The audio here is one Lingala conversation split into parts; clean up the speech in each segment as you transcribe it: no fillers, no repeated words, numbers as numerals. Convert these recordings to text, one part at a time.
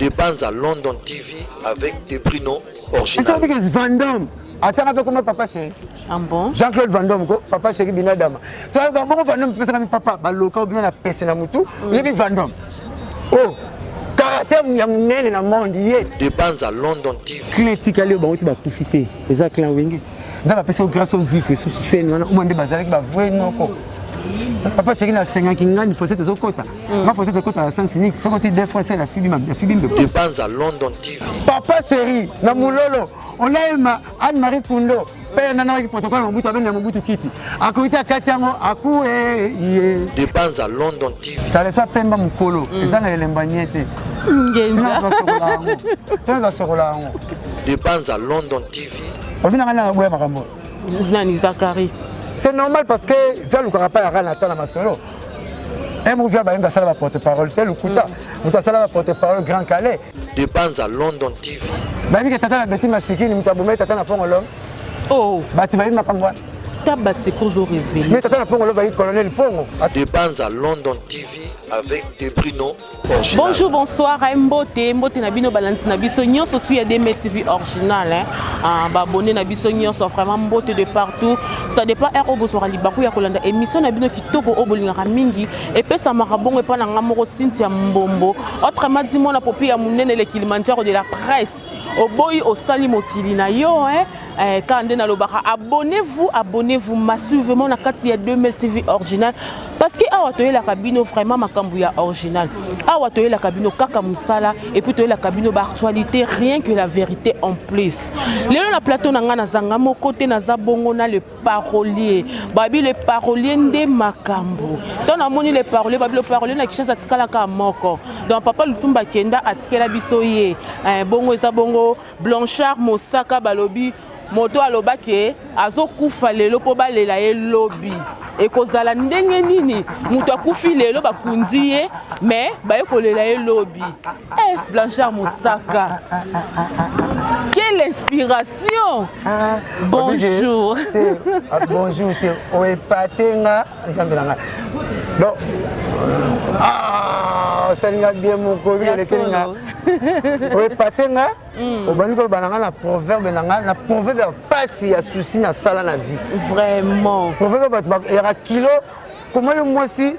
Des bandes à London TV avec des Bruno original. C'est que Van Damme. Attends avec comment papa chéri. Ah bon? Jean-Claude Van Damme, papa chéri Binadama. Tu vois, bon Van Damme peut être papa, baloka bien la peste na mutu. Il est Van Damme. Oh, caractère il y a un nez dans le monde. Des bandes à London TV. Critique aller bon tu vas profiter. Les actes là wingi. Dans la personne grâce au vivre sous scène, on m'a dit bazar va vrai non quoi. Papa chéri na 5 ans qui gagne faut cette zokota. Ma faut cette zokota à sens unique. Ce côté deux fois c'est la fille de Des bandes à London TV. Papa chéri na mulolo. On a Anne-Marie Kundo. Père nana qui protocole Mobutu avec Mobutu Kiti. À côté à Katiango, à coup Des bandes à London TV. Ça laisse pas Pemba Mukolo. Et ça n'a l'embagnété. Des bandes à London TV. C'est normal parce que vers le carapaz à Nathan à Masolo. Un mouvement va ça va porte-parole tel ou Kouta. Nous ça va porte-parole Grand Calais. Des bandes à London TV. Baby que tata na beti masiki ni mutabume tata na pongolo. Oh, bah tu vas y makangwa. Taba c'est qu'on révélé. Mais tata na pongolo va y colonel Pongo. Des bandes à London TV avec des Bruno original. Bonjour, bonsoir, Mbote, Mbote Nabino Balance Nabiso Nyon, surtout il y a des TV original, abonné Nabiso Nyon, sont vraiment Mbote de partout. Ça dépend R Obosoir Libakou ya Kolanda émission Nabino qui toko Obolinga Mingi et puis ça m'a rabon et pas na ngamoro Cynthia Mbombo. Autrement dit mon apopi ya munene le Kilimanjaro de la presse. Au boy au sali mokili na yo quand na lobaka abonnez-vous massivement na kati ya 2000 TV original parce que awa toye la cabine vraiment makambu ya original. Awa toye la cabine kaka musala et puis toye la cabine ba actualité rien que la vérité en plus. Léon la plateau na nga na zanga mo côté na zabongo na le parolier. Babi le parolier nde makambu. Ton amoni le parolier babi le parolier na kishasa tikala ka moko. Donc papa Lutumba Kenda atikela bisoye. Bongo ezabongo Blanchard Mosaka balobi moto aloba ke azokufa lelo po balela ye lobi ekozala ndenge nini mutu akufi lelo bakunzi ye mais baye kolela ye lobi. Blanchard Mosaka, quelle inspiration. Bonjour. Bonjour, on est patenga donc ça n'a bien mon covid le kelinga on est patenga au baniko bananga na proverbe na proverbe pas si y a souci na sala na vie vraiment proverbe era kilo comment le moi si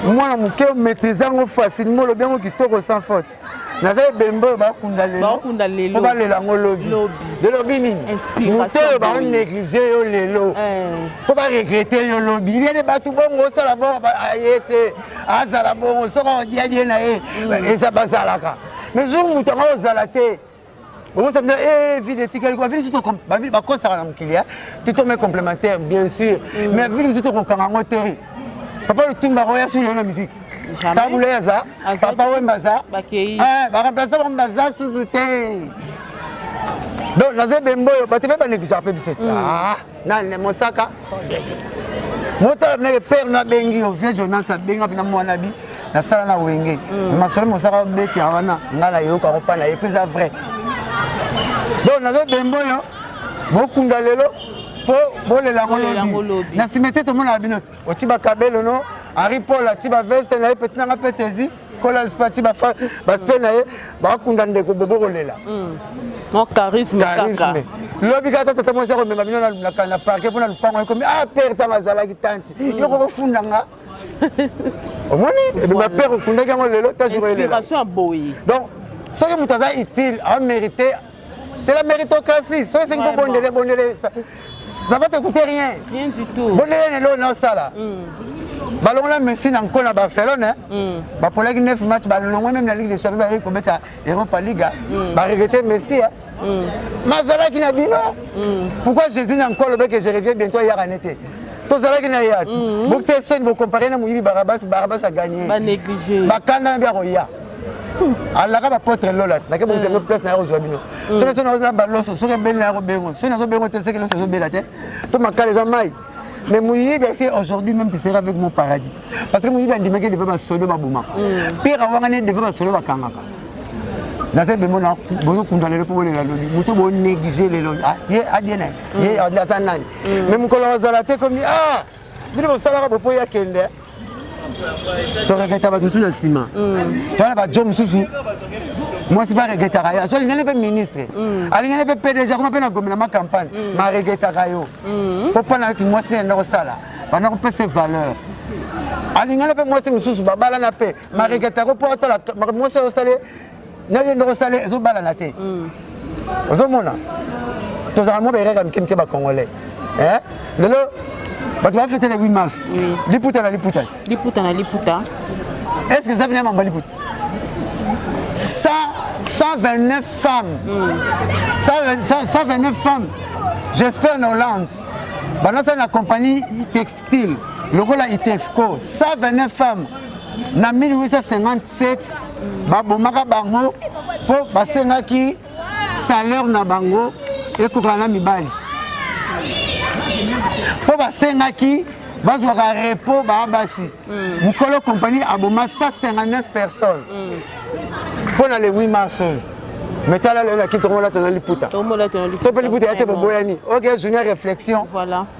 moi na muke maîtrisant facilement le bien qui toko sans faute naza bembo ba kunda lelo ba lela ngolobi de lobi nini inspiration ba négliger yo lelo ko ba regretter yo lobi il y a des batu bongo sala bon ayete azala bongo soko dia dia na e ça bazalaka mais jour mutanga ozalate bon ça me vie d'éthique quoi vie surtout comme ba vie ba ko sala na mukilia tout mais complémentaire bien sûr mais vie surtout ko kango te papa le tumba roya sur la musique tabule yaza papa wembaza bakei ba remplacer wembaza sous-souté donc naze bembo baté pas négliger peu biset nan Mosaka moto na père na bengi au vieux journal ça benga na mwana bi na sala na wenge masolo Mosaka beti wana ngala yoka ko pa na epesa vrai donc naze bembo yo bokunda lelo po bolela ngolobi na simete to mona bino otiba kabelo no Harry Paul atiba veste na petit na petezi kola spati ba spe na ye ba kunda ndeko bobo lela mon charisme kaka lobi ka tata mo se ko mema bino na parquet pona lupango ko mi père ta mazala ki tanti yo ko funda nga omoni e ma père kunda ka ngolelo ta jouer inspiration boy donc ce que mutaza utile a mérité c'est la méritocratie ce c'est que bonner ça va te coûter rien du tout bonner le non ça là ballon là Messi encore à Barcelone ba pour les 9 matchs ballon même la Ligue des Champions ba ko mettre Europa League ba regretter Messi Mazala qui n'a bino pourquoi Jésus encore le que je reviens bientôt hier en été to zala qui n'a ya donc c'est ça vous comparer na Mouyibi Barabas a gagné ba négliger ba kana bien roya Allah ka ba potre lola na ke bonze place na aujourd'hui bino so na za ba loso so ke ben na robengo so na so bengo te se ke loso so belate to makale za mai. Mais Mouyibi, aujourd'hui même tu seras avec mon paradis. Parce que Mouyibi a dit que devait solo babuma. Pire avant on devait solo bakangaka. Dans cette bémona, beaucoup condamné pour les lobby. Muto bon négliger les lobby. Adiena. Mais mon collègue Zalate comme bino salaire pour ya kende. toregreta bato mosusu na nsima towana bajo mosusu mwasi baregretaka yo so alingani mpe ministre alingani mpe pdg kuma mpe na gomina ma campagne maregretaka yo mpo mpona yoki mwasi nayenda kosala banda kopesa valeur alingani mpe mwasi mosusu babalana mpe maregretaka mpo otala mwasi osale nayenda kosala ezobalana te ozomona tozala mwa bereka mike bacongolais lelo bato bafete le 8 mars liputa na liputa est-ce que ça vient mamba liputa 129 femmes 129 femmes j'espère na Hollande banasa na compagnie textile lokola Itexco 129 femmes na 1857 babomaka bango mpo basengaki salaire na bango ekokana na mibali mpo basengaki bazwaka repos baabasi mokolo compagnie aboma 159 personnes mpo na le 8 mars mais tala lelo naki tokomola tona liputa so mpe liputa ya te boboyani oke journée ya réflexion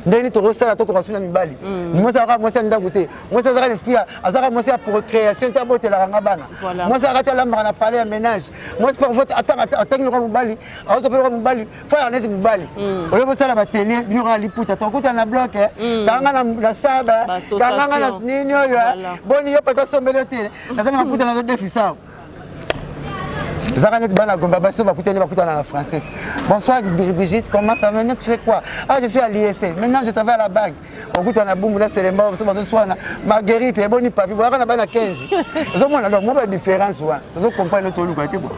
ndeni tokosala tokoka suna mibali mwasi azalaka mwasi ya ndako te mwasi azalaka l'esprit azalaka mwasi ya procréation te abotelaka nga bana mwasi azalaka te alambaka na palais ya ménage mwasi parfois atangi loka mobali aozope loka mobali fo ya neti mobali oyo bosala batele bino kaka liputa tokuta na bloc kanga na saba kanganga na nini oyo boni yo papa sombele te nazali maputa nazodefisao Zaranette Banagomba, Basso, Bakutana la française. Bonsoir Brigitte, comment ça va? Tu fais quoi? Ah, je suis à l'ISC. Maintenant, je travaille à la banque. On goûte à la boum, là, c'est les morts, ce soir, Marguerite, et bonne papi, voilà, on a 15. Moi, la différence, vous comprenez tout le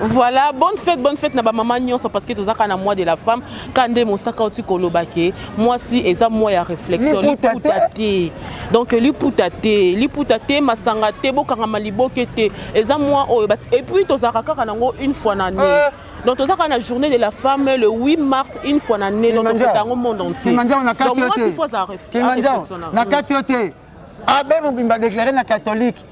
voilà, bonne fête, na maman Nyon, parce que tu as moi de la femme, quand mon sac au Kolobake, moi, si, et ça, moi, il y a réflexion. Donc, l'ipoutate, ma sangate, bokaramalibo, et ça, moi, et puis, tu as une fois l'année. Donc, on a la journée de la femme le 8 mars, une fois l'année, donc on fait dans le monde entier. Donc, moi, il faut ça réflexion. Na katiote. Abe mobimba déclaré na catholique.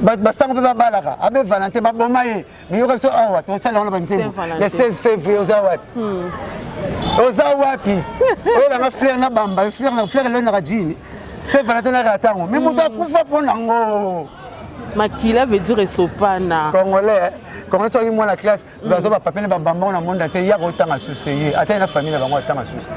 Basango ba balaka. Abe Valentin ba bomaye. Mais yo reso awa, to sala on ba ntembo. Le 16 février aux awapi. Aux awapi. Oh la fleur na bamba, fleur le na rajini. C'est Valentin na ratango. Mais muta kufa ponango. Makila veut dire sopana. Congolais. Quand on est dans la classe, on va papier na bamba na monde ate ya autant à souster. Ate na famille na bango autant à souster.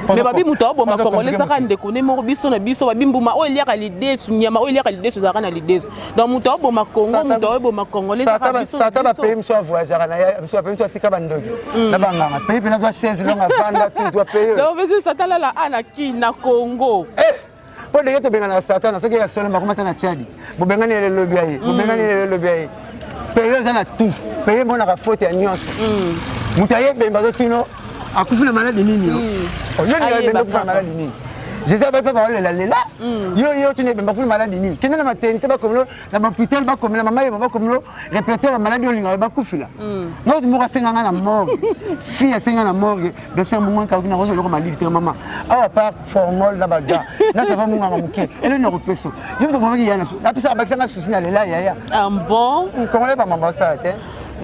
Mais babi muto bo makongolais ça kan déconner mo biso na biso babi mbuma o elia ka l'idée sunyama o elia ka l'idée ça kana l'idée. Donc muto bo makongo muto bo makongolais ça ka biso. Ça ta payer mso voyager na ya mso payer mso tika bandoki. Na banganga payer pena doit 16 longa vanda tout doit payer. Donc veut dire ça ta la ana ki na Congo. Po de to benga na satana so ke ya solo makomata na Tchad. Bo benga ni le lobby ayi. Bo benga ni le lobby ayi. Payer ça na tout. Payer bona ka faute ya nyonso. Mutaye bemba zo tino akufu na malade nini yo yo ni bemba kufa malade nini je sais pas parler la yo tu ne bemba kufa malade nini kena na maternité ba komlo na hôpital ba komlo na mama ba komlo répertoire malade yo linga ba kufila no tu moka senga na morgue fille senga na morgue de ser munga ka kuna rozo lokoma malade mama awa pa formol na baga na ça va munga muke ele no repeso yo to moki yana na pisa ba senga susi na lela ya bon comment les pas maman ça te.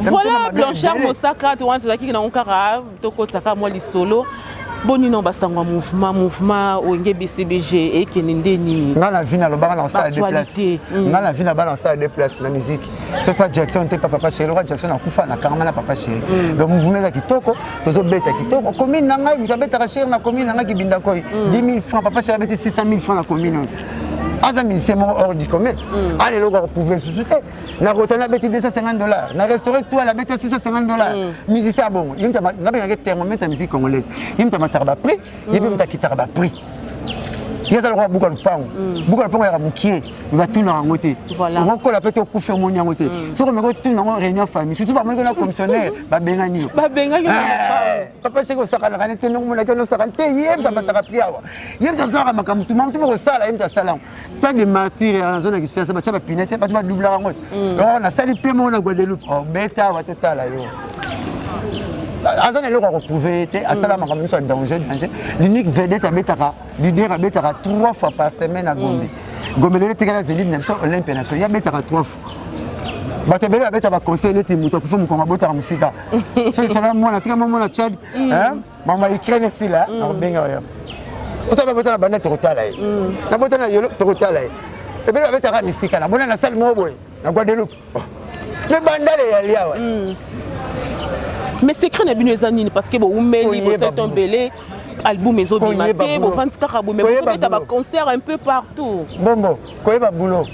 Voilà, Blanchard Mosaka, tu vois, tu as dit que tu as dit solo. Boni non basangwa mouvement onge BCBG et kenendeni ngana vina lo balancer à déplacer ngana vina balancer à déplacer na musique c'est pas Jackson t'es pas papa chéri roi Jackson akufa na karama na papa chéri donc mouvement za kitoko tozo beta kitoko commune nanga bita chéri na commune nanga kibinda koi 10 000 francs papa chéri beta 600 000 francs na commune azami c'est mon hors du commun allez logo pouvez sous-souter na rotana beta $250 na restaurant toi la beta $650 musicien bon yimta ngabe ngake thermomètre musique congolaise yimta matarba prix yebi mta kitarba prix yeza lokwa buka lupango ya mukie ba tuna ngote on ko la pete okufa monya ngote so ko meko tuna ngo réunion famille surtout ba meko na commissionnaire ba bengani papa seko saka na kanete no mona kono saka te yemta mataka priawa yemta saka makamtu mamtu ko sala yemta sala stade de martyr en zone qui ça ba chaba pinete ba ba doubler ngote on a sali pe mona Guadeloupe oh beta wa totala yo azana loko retrouver était à sala makamtu so danger l'unique vedette à betaka leader à betaka 3 fois par semaine à Gombe Gombe le tekala zélite na so Olympe na so ya betaka 3 fois bato bele abeta ba conseil neti muto kufa mukonga bota musika so sala mona tika mona Tchad mama Ukraine sila na benga yo oto ba bota na bana tokotala na bota na yolo tokotala et bien avec ta mystique là bon na salle mo boy na Guadeloupe le bandale ya liawa mais secret na bino ezanini parce que bo umeli bo c'est tombélé album ezo bimate bo fanti kaka bo mais bo ta ba concert un peu partout bon koyeba boulot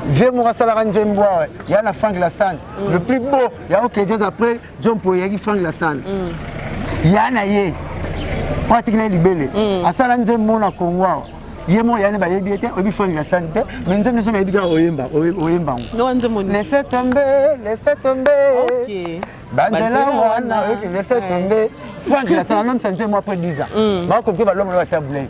vieux mon salarié ne vient boire il y a na Frank Lassane le plus beau il y a OK jazz après John Poyagi Frank Lassane il y a na ye pratiquement libellé à ça là nzembo mona Congo yemo yana ba yebi ete obi Frank Lassane mais nzembo so na yebi ka oyemba no nzembo laissez tomber OK bandela wana laissez tomber Frank Lassane non santé moi après 10 ans ma compris ba l'homme la table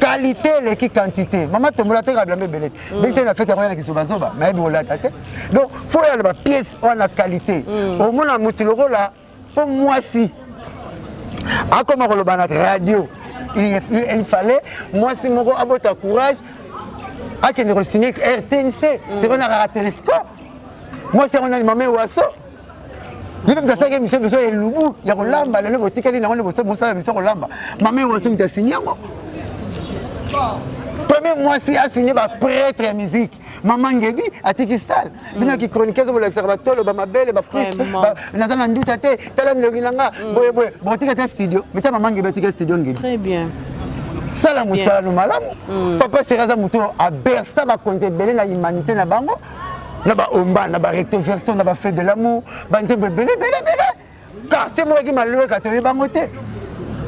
qualité l'équipe quantité maman tombola te blâmer belé mais c'est la fête rien qui soba mais bola tête donc faut y aller ba pièce on a qualité au moins na mutuloko là pour moi si à comme on le radio il fallait moi si mon abota courage à que nous signer RTNC c'est on a télescope moi c'est on a maman waso il même ça que monsieur besoin lubu ya kolamba le botikali na on bossa mosa monsieur kolamba maman waso mta signer premier mois si a signé ba prêtre musique maman ngebi atikistal bino ki chroniqueuse pour l'observatoire ba mabele ba fris ba nazana nduta te tala ndoginanga boye botika ta studio meta maman ngebi atika studio ngebi très bien sala musala no malamu papa Cheraza muto a bersa ba compter belé na humanité na bango na ba omba na ba recto-version na ba fête de l'amour ba ntembe belé quartier mo ki malwe ka to bango te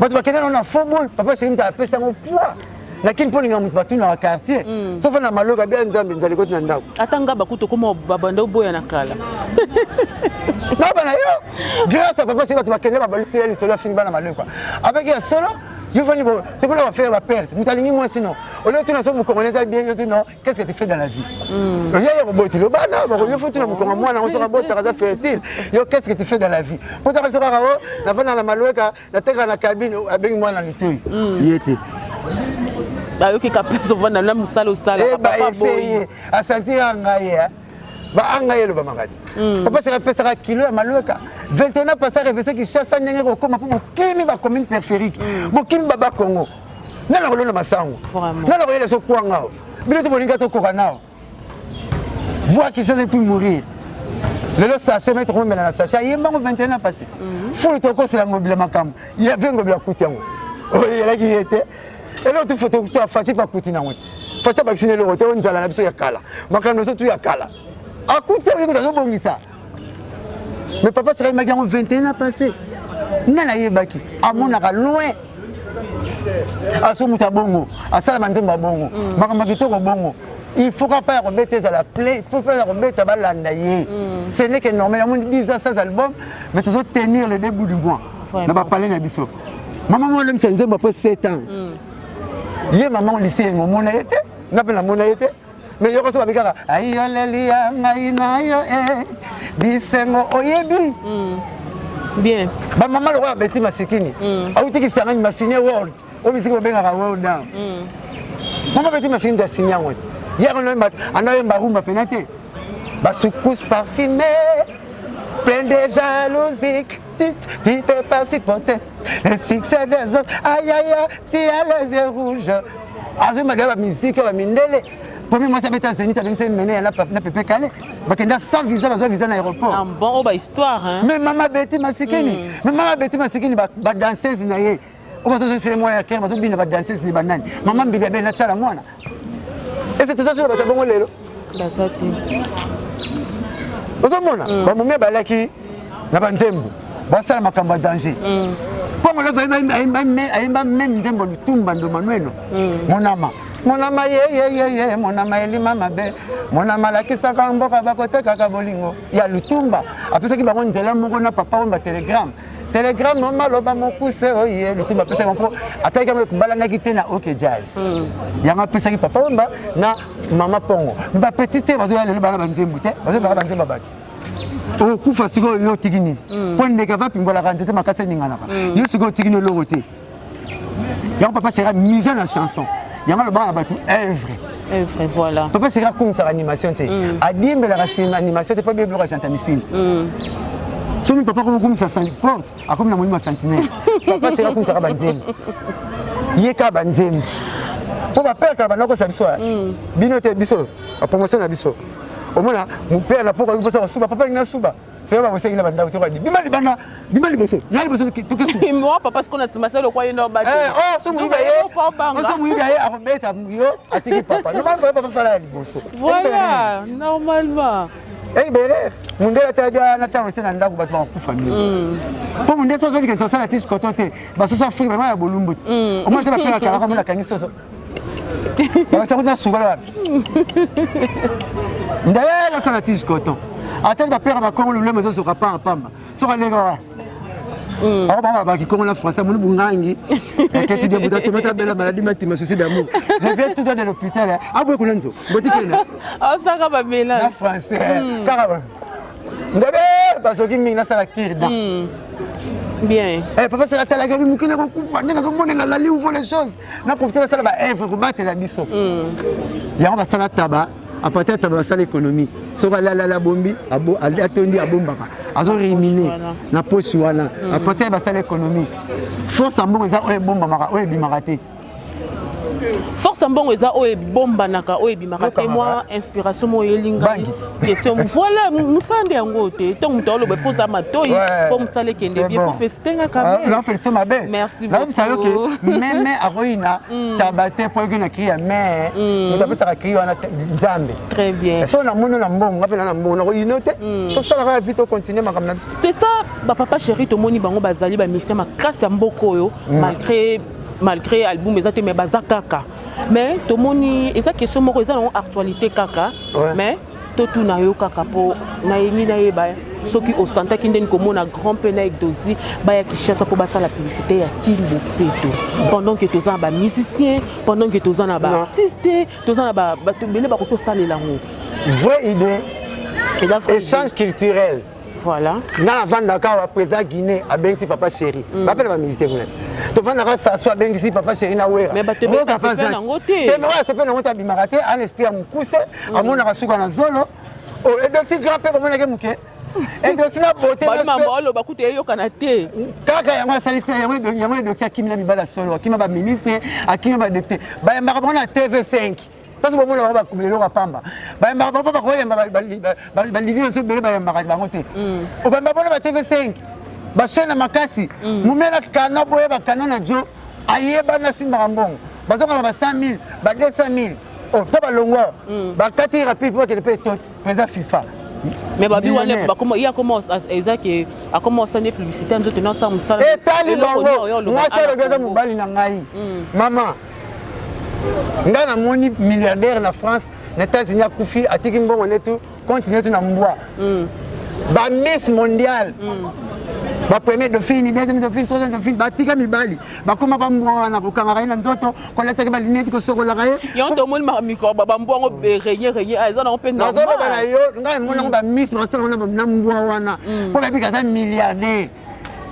bato ba kena na football papa Cheraza a pesa mo poids lakini poni ngamu batu na quartier sauf na maloka bien nzambe nzali koti na ndako atanga bakuto koma babanda boya na kala na bana yo grâce à papa Cheraza bakende ba balusela li solo fin bana maloka avec ya solo yo vani bon tu peux leur faire la perte mutalingi moi sinon au lieu tu na so mu connaître bien yo tu non qu'est-ce que tu fais dans la vie yo ya roboti le bana ba yo faut tu na mu connaître moi na so roboti kaza fertile yo qu'est-ce que tu fais dans la vie pour ta sera rawo na vana na maloka na teka na cabine avec moi na litoi yete ba yoki kapeso vana na musalo sala papa boy a sentir ngaye ba angaye lo ba makati papa sera pesa kilo ya maloka 21 passé révélé qui chasse ndenge ko koma pour kimi ba commune périphérique bo kimi baba Congo na na kolona masango na na koyela so kwanga bino to bolinga to kokana voir qui ça depuis mourir le sachet mettre on na sachet yemba 21 passé faut to ko c'est la mobile makam il y avait ngobila kutiango oye la qui était et là tu photo to afati pa kutina ngwe fata vacciner le roté on nzala na biso ya kala makano so tu ya kala akutia ko to bongisa mais papa serait magi en 21 ans passé nana yebaki amonaka loin aso muta bongo asala manzemba bongo makamaki to ko bongo il faut pas rebêter à la plaie il faut pas rebêter balanda ye ce n'est que normal on dit ça 16 albums mais tu dois tenir le début du mois na ba parler na biso maman moi le nzemba pour 7 ans ye maman lycée ngomona yete na pe na mona yete mais yo ko so babikaka ayo lelia ngai na yo bisengo oyebi bien ba maman le roi beti masikini auti ki sanga masine world o bisiki benga ka world down maman beti masikini da sinya ngwe ya ko no anaye mbarumba penate ba soukous parfumé plein de jalousie tu peux pas supporter le succès des autres aïe aïe tu as les yeux rouges azo magaba musique ba mindele premier mois ça beta zénith avec c'est mené na pépé calé bakenda sans visa bazo visa na aéroport en bon ba histoire hein mais maman beti masikini ba danseuse na ye o bazo c'est moi ya kère bazo bina ba danseuse ni banani maman mbibi be na chala mwana et c'est tout ça sur ba tabongo lelo la sorti bazo mona ba momé balaki na banzembo basala makambo danger pongo le va même nzembo lutumba ndo manueno monama ye monama elima mabe monama lakisaka mboka bakotekaka bolingo ya lutumba apesaki bango nzela moko na papa omba telegram mama loba mokuse oye lutumba apesaki mpo ataki yango ekubalanaki te na OK jazz yango apesaki papa omba na mama pongo bapetit te bazoya lelo bana banzembo te bazoyaka banzembo bato okufa sikoyo yo tikini mpo ndeka vapimbolaka nzete makasi eninganaka yo sikoyo tikini oloko te yango papa Cheraza mise na chanson yango alobaka na bato œuvre voilà papa Cheraza akumisaka animation te adiembelaka animation te mpo biebloka chanta misini somi papa komokumisa porte akomi na molimo ya centenaire papa Cheraza akumisaka banzembo ye kaka banzembo mpo bapelaka bandako kosa biso bino te biso la promotion na biso omona mon père na poko ko suba papa ina suba c'est pas possible na banda to dit bimali boso yali boso to ke suba moi papa parce qu'on a timasa le quoi ino ba oh so muiba ye so muiba ye akobeta yo atiki papa no ba papa fala yali boso voilà normalement bere mundela tabia na tawo sena ndako bato ba ku famille po munde soso likenza sala tish kotote ba soso afrika ba ya bolumbu omona te ba pela kala kama na kangi soso ba ta kuna suba ndela na sala tish koton attends ba père ba kongo le maison soka pa pamba soka lega alors ba ki kongo la français munu bungangi que tu dis buta tomata bela maladie matima souci d'amour je viens tout de l'hôpital abwe kunanzo botikena ah ça va mélange la français caraba ndabe basoki mingi na sala kirda bien papa c'est la tala gabi mukina ko kufa ndena ko monela la livre les choses na profiter sala ba œuvre ko battre la biso ya ba sala taba à partir de la salle économie so la bombi abo atondi abombaka azo réminer na poche wana à partir de la salle économie force ambongo za oye bomba maka oye bimarate force ambongo za oye bomba naka oye bimarate moi inspiration mo yelinga question voilà musande yango te tant mutolo be faut amatoyi pour musale kende bien faut festinga quand même non félicite ma belle merci beaucoup ça que même aroina tabate pour que na cria mais mutape ça cria wana nzambe très bien so na mono na mbongo ngapela na mbongo na inote to sala ka vite continuer makamna c'est ça ba papa chéri to moni bango bazali ba mission makasi mboko yo malgré album ezate mais bazakaka mais to moni eza question moko eza na actualité kaka mais to tuna yo kaka po na yemi na yeba soki au santa kindeni komona grand pena exosi ba ya kishasa po basala publicité ya Kimbo Peto pendant que tozana ba musicien pendant que tozana ba artiste tozana ba to bele ba ko to salela ngo vraie idée échange culturel. Voilà. Dans la vente d'accord, président Guinée, à Bengsi Papa Chéri. Rappelle ma musicien vous l'êtes. Tu vas d'accord s'asseoir Bengsi Papa Chéri na wera. Mais tu vas pas faire n'angoté. Mais ouais, c'est pas n'angoté bimarate, un esprit à mukuse, à mon arasuka na zolo. Oh, et donc si grand père comme on a muké. Et donc si la beauté na mamolo ba kuté yo kanate. Kaka yango salisa yango donc ça qui me bala solo, qui m'a ministre, à qui m'a député. Ba yamba na TV5. Parce que moi va couler le pamba ba mba papa ko yamba ba livio so bele ba yamba ba ngote o ba mba ba TV5 ba chaîne makasi mumela kana boye ba kana na jo ayeba na simba mbongo bazonga ba 100 000 ba 200 000 oh taba longwa ba kati rapide pour que le tout président FIFA mais babi wana ba comment il a commencé ezaki a commencé à publicité en tenant ça musala et tali bango moi c'est le gaza mobali na ngai maman ngana moni milliardaire na France na États-Unis akufi atiki mbongo netu continue na mbwa ba Miss mondial ba premier dauphine deuxième dauphine troisième dauphine ba tika mibali ba koma ba mbwa na kokanga na nzoto ko lata ke ba lunette ko sokola kaye yon to moni ma micro ba mbwa ngo renye eza na open normal na ba yo ngana moni ba Miss ba sala na mbwa wana ko ba bika za milliardaire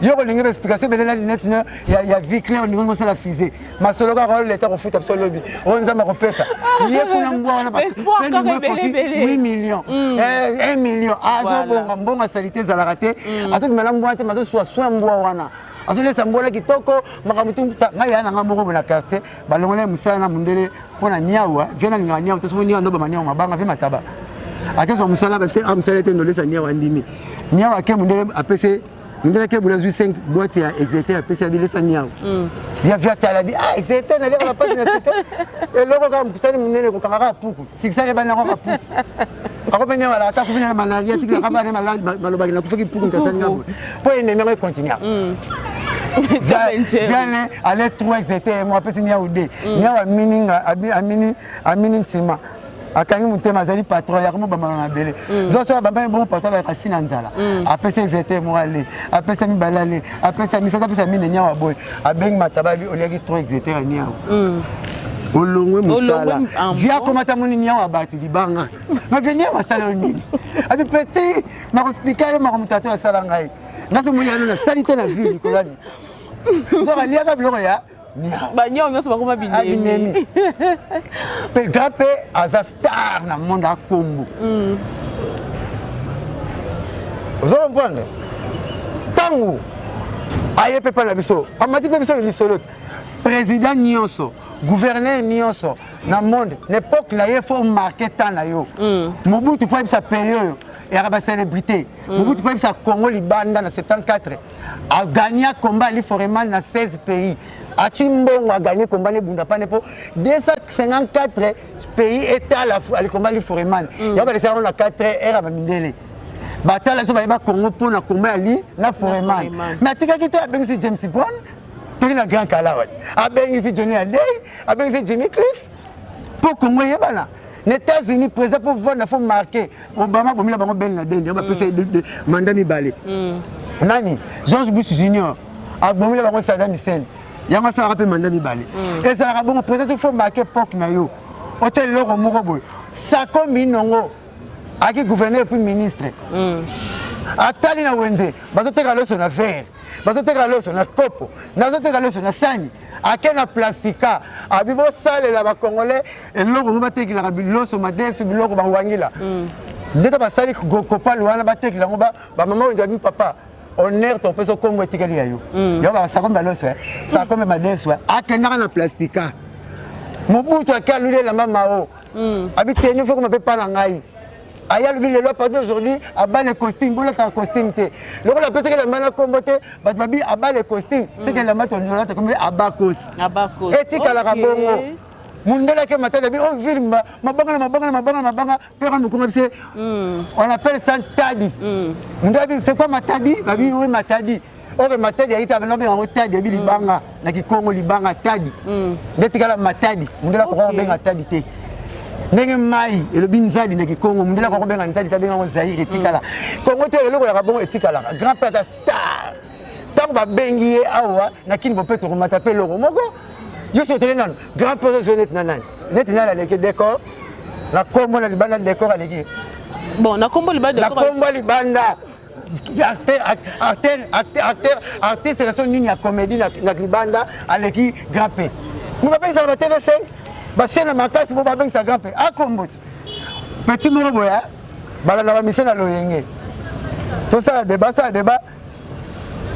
yo ko linga explication bela lunette ya vie claire au niveau de la fusée ma solo ka rôle l'état au foot absolument on za ma repesa yé kuna mbwa na ba 8 millions 1 million azo bonga salité za la raté azo mala mbwa te mazo soin mbwa wana azo lesa mbwa kitoko makamutu ngaya na ngamoko na quartier balongole musana na mundele pona nyawa viena ni nyawa to so nyawa ndo ba manyawa mabanga ve mataba akezo musala ba se amsala te ndo lesa nyawa ndimi nyawa ke mundele apese ndele ke bula 5 boîte ya exéter apese ya bilesa nyawa ya via tala di exéter na leka pas na cité et loko ka mpisani munene ko kanga puku sikisale bana ko puku ako penya wala ta kufina malaria tikla ka bana malobaki na kufiki puku ntasani ngabo po ene mero continuer viens aller 3 exéter moi apese nyawa de nyawa mininga amini ntima akangi mutema zali patron ya komo bamba na bele zoso bamba bon patron ba kasina nzala apesa exéter moi aller apesa mi balale apesa mi saka apesa mi nyawa boy abeng matababi oliaki 3 exéter nyawa olongwe musala via komata moni nyawa batu libanga ma venir masala nini abi petit na hospital ma komutato sala ngai ngaso moni ana sanité na vie kolani zo balia ka biloko ya ba nyawa nyoso bakoma binemi pe grape aza star na monde a Kombo vous comprenez tango aye pepa na biso amati pe biso ni solo président nyonso gouverneur nyonso dans le monde. L'époque, il faut marquer tant. Mobutu pour sa période. Et la célébrité. Mobutu pour sa Congo Libanda en 74 a gagné un combat dans 16 pays. Achimbo a gagné le combat de Bundapane pour 254 pays états à le combat de Foreman. Il y a des 4 heures à Mindele. Bataille sur le Congo pour le combat de Foreman. Mais tu as quitté James Bond, tu as un grand calawat. Avec Johnny Hallyday, avec Jimmy Cliff. Pour Congo, il y a les États-Unis, président pour voir, il faut marquer. Obama, il a Ben Laden, il a passé de mandat Mibale. Nani, George Bush Jr. Il a Saddam Hussein. Il y a un rappel mandat Mibale. Et ça a bon président, il faut marquer Pok Nayo. Hôtel Loro Morobo. Sako Minongo. Aki gouverneur puis ministre. Atali na Wenze. Bazoteka loso na verre. Bazoteka loso na kopo. Bazoteka loso na sani. Ake na plastika. Abibo sale la ba Congolais et loko mo bateki la biloso madesu biloko ba wangila. Ndeta ba sali kopa luana bateki la ngoba ba mama Wenze bi papa. Honneur ton peso comme etikali yayo. Yo ba sa comme baloso. Ça comme madesu. Ake na plastika. Mobutu akalule la mama o. Habite nous faut qu'on m'appelle pas la ngai. Aya le bilelo pas aujourd'hui abat les costumes bon ta costume té. Le on appelle ça que la mana comboté ba babi abat les costumes c'est que la mata on l'a comme abakos. Abakos. Etika la kabongo. Mundela ke matala bi on film mabanga pera mu comme c'est on appelle ça tadi. Mundela c'est quoi matadi? Babi oui matadi. Ore matadi aita bana bien tadi bi libanga na kikongo libanga tadi. Detika la matadi. Mundela ko benga tadi té. Ndenge mai et le binzali na Congo mundela ko benga nzali tabenga ngo Zaire etikala Congo to eloko ya kabongo etikala grand père star tant ba bengi awa na kini bo peto ko matape loko moko yo so tele nan grand père jeunette nanan net na la ke décor la kombo na libanda décor aleki bon na kombo libanda décor la kombo libanda artiste la son nini ya comédie na libanda aleki grand père nous va penser la TV5 chaîne makasi bo babeng sa grand père a kombot petit moro boya bala na mise na loyenge to ça débat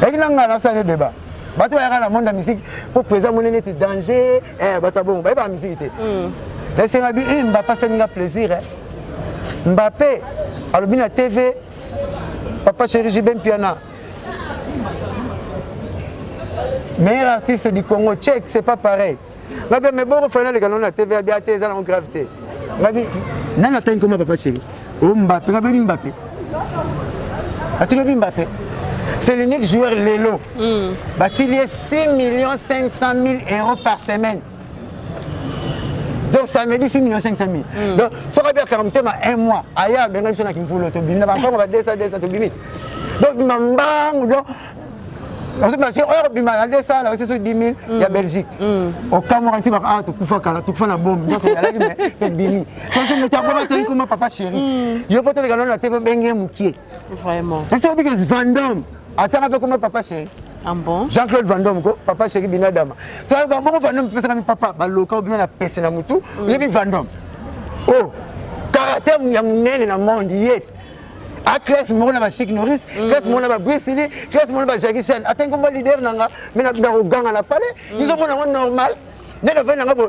et nanga na ça débat bato ya la monde musique pour présent mon net danger bata bon ba musique té laissez ma bi Mbappé ça nga plaisir Mbappé alobi na TV papa chéri Jibem Piana meilleur artiste du Congo tchèque c'est pas pareil. Mais bon, on a la TV à BAT, ils ont gravité. Non, attends, comment papa chéri? Mbappé, Mbappé. Mbappé. C'est l'unique joueur Lelo. Il y a 6 500 000 € par semaine. Donc ça me dit 6 500 000. Donc, ça va bien 40 un mois. Ailleurs, il y a des gens qui me font l'autobus. On va descendre, donc, donc, parce que si on a des salles, c'est sur 10 000, il y a Belgique. Au Cameroun, tu vas tout faire la bombe. Donc, il y a la bombe, tu es béni. Quand tu es comme papa chéri, il y a peut-être que la TV est mouquée. Vraiment. C'est ça que Van Damme. Attends un peu comme papa chéri. Ah bon? Jean-Claude Van Damme, papa chéri Binadama. Tu vois, bon, Van Damme, papa, le bien la peste na moutou, il y a Van Damme. Oh, caractère, il y a un nez dans le monde, a classe mon na Chic Norris, classe mon na Bruce Lee, classe mon na Jackie Chan. Attends comme leader nanga, mais na gang à la palais. Ils ont mon normal. Ne le venanga bo.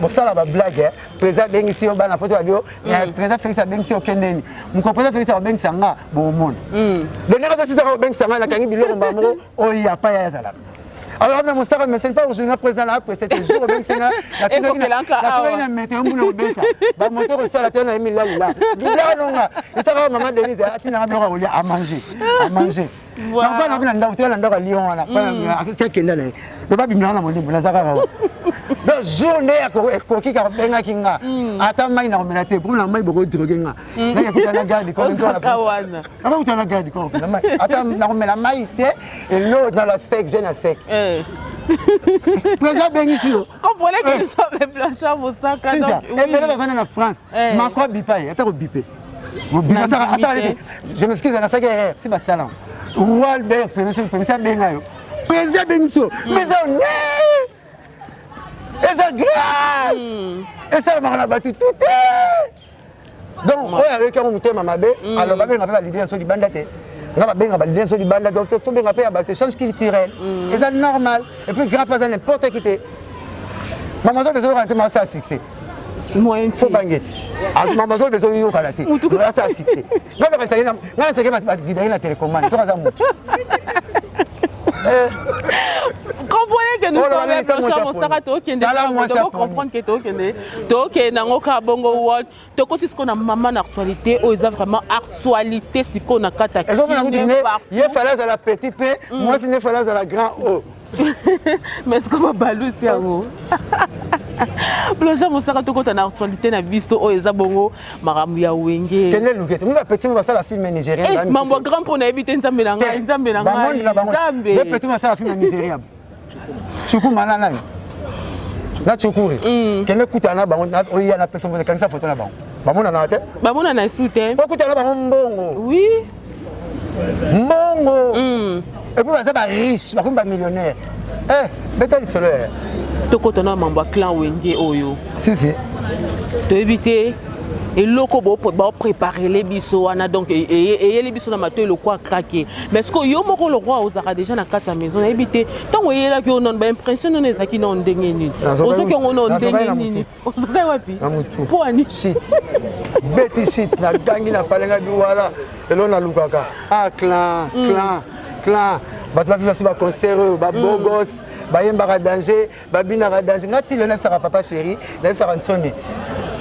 Bon ça la blague président bengi si on ba na photo audio, président Félix bengi si okendeni. Mon président Félix bengi sanga bon monde. Le nègre aussi ça bengi sanga na kangi biloko mbamo o ya pa ya sala. Alors on a mon star mais c'est pas aujourd'hui président là après 7 jours bengi sanga la télé na mettre un boulot beta. Ba moto ko sala tena Emile là. Dibla nonga. Et ça va maman Denise atina na biloko à manger. Voilà. On va na ndao tela ndao Lyon là. C'est kenda là. Le ba bimla na mo ndimbu na zaka. Donc journée à koki ka benga kinga. Ata mai na omelate pour na mai boko droguer nga. Na ya kutana garde ko nzo la. Ata kutana garde ko na mai. Ata na omela mai té et l'eau dans la sec jeune à sec. Président Bengisio. Comprenez qu'ils sont les planchers au sac. Et bien là va en France. Macron bipaye, ata ko bipé. Je m'excuse na ça guerre, c'est pas ça là. Walbert président benga yo. Président Bengisio. Mais ça et ça grâce et ça m'a battu tout donc on avec un muté mamabe alors ba benga pa leader so di banda te nga ba benga ba leader so di banda donc to benga pa ba change culturelle et ça normal et puis grand pas n'importe qui te Maman besoin de rentrer, ça succès. Moyen faut banguette. Maman besoin de kalaté. Ça succès. Non mais c'est que ma guider la télécommande. Toi ça monte. Comprenez que nous sommes dans mon Sarah Token de comprendre que Token n'a aucun bongo world. Toko tout ce qu'on a maman actualité, oh ils ont vraiment actualité si qu'on a kata. Ils ont il fallait à la petite P, moi il fallait à la grand O. Mais est-ce qu'on va balouser à vous? Plongeons mon Sarah Toko en actualité na biso oh ils ont bongo maramu ya wenge. Quel est le guet? Moi petit moi ça la film nigérien. Maman grand pour n'habiter Nzambe na ngai Nzambe na ngai. Nzambe. Le petit moi ça la film nigérien. Chuku manana. Na chukuri. Quel est kutana bango na oya na personne de kanisa photo na bango. Bamona na tête. Bamona na soutien. Pourquoi kutana bango mbongo? Oui. Mbongo. Et puis ça va riche, va millionnaire. Eh, bétal solaire. Toko tona mamba clan wenge oyo. Si. To éviter et loko bo préparer les biso wana donc et les biso na mato le quoi craquer. Mais est-ce que yo moko le roi osaka déjà na kati ya maison na éviter tant oye là que on ba impression on ezaki na ndenge nini. Ozo ki on ndenge nini. Ozo ka wapi? Pour ani shit. Beti shit na gangi na palenga biwala. Elo na lukaka. Ah clan. Bat va vivre sur ba concert, ba beau gosse. Bayemba danger, babina danger. Ngati le 9 sera papa chéri, le 9 sera nsoni.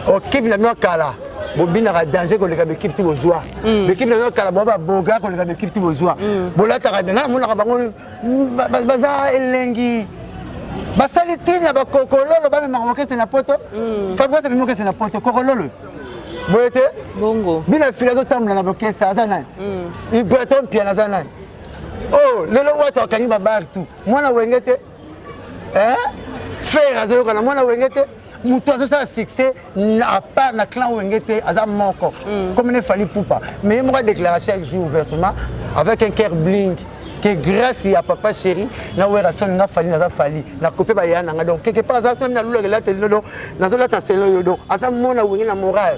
OK, bina no kala. Bobina danger ko le ka équipe ti bozwa. L'équipe no kala boba boga ko le ka équipe ti bozwa. Bolata danger, mona ka bango baza elengi. Basali tina ba kokololo ba me maroke c'est na poto. Fabrice me moke c'est na poto kokololo. Boyete? Bongo. Bina filazo tamla na bokesa azana. Il breton piano azana. Oh, lelo wata kanyi ba bar tout. Mwana wengete. Faire azo kana mwana wengete muto azo sa succès à part na clan wengete aza moko comme ne fallait poupa mais moi déclarer chaque jour ouvertement avec un cœur bling que grâce à papa chéri na wera son na fali na za fali na kopé ba yana nga donc quelque part aza son na lula la tele do na zo la ta selo yo do aza mona wengi na moral